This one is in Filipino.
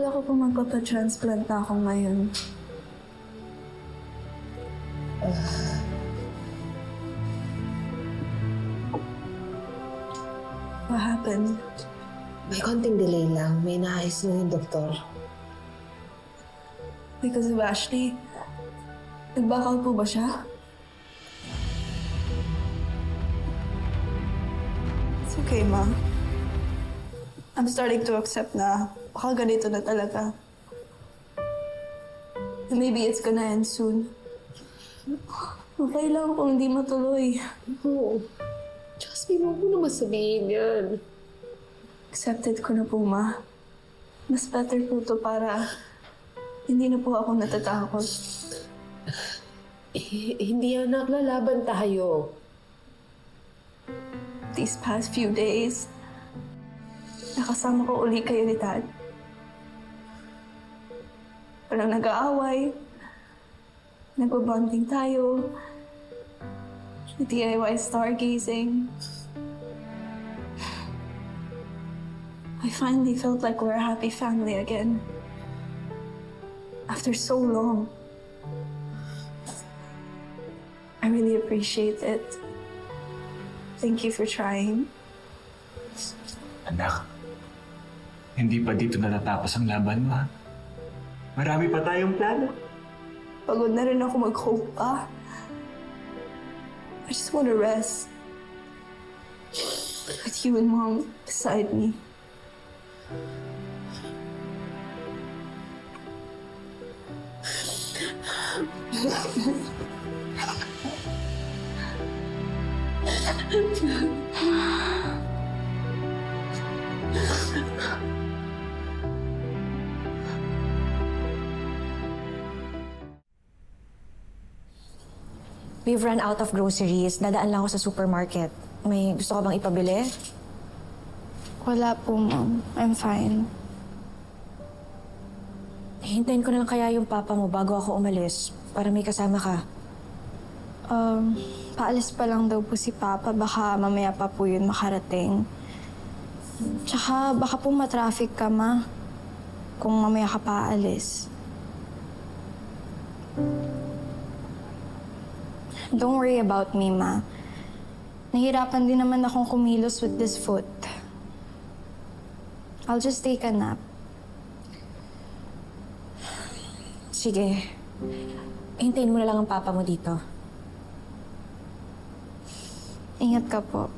Akala ko po magpapa-transplant na ako ngayon. What happened? May konting delay lang. May naayos na yung doktor. Because of Ashley? Nag-back out po ba siya? It's okay, Ma. I'm starting to accept na baka ganito na talaga. And maybe it's gonna end soon. Okay lang kung hindi matuloy. Oo. Just mo naman sabihin yan. Accepted ko na po, Ma. Mas better po to para hindi na po ako natatakot. Hindi yan, naglalaban tayo. These past few days, nakasama ko uli kayo ni Dad. Parang nag-aaway. Nagbabonding tayo. DIY stargazing. I finally felt like we're a happy family again. After so long. I really appreciate it. Thank you for trying. Anak, hindi pa dito natatapos ang laban mo, ha? Marami pa tayong plano. Pagod na rin ako mag-hope pa. I just want to rest. With you and Mom beside me. We've run out of groceries. Dadaan lang ako sa supermarket. May gusto ka bang ipabili? Wala po, Mom. I'm fine. Hintayin ko na lang kaya yung papa mo bago ako umalis para may kasama ka. Paalis pa lang daw po si Papa. Baka mamaya pa po yun makarating. Tsaka baka po matraffic ka, Ma. Kung mamaya ka paalis. Don't worry about me, Ma. Nahirapan din naman akong kumilos with this foot. I'll just take a nap. Sige. Hintayin mo na lang ang papa mo dito. Ingat ka po.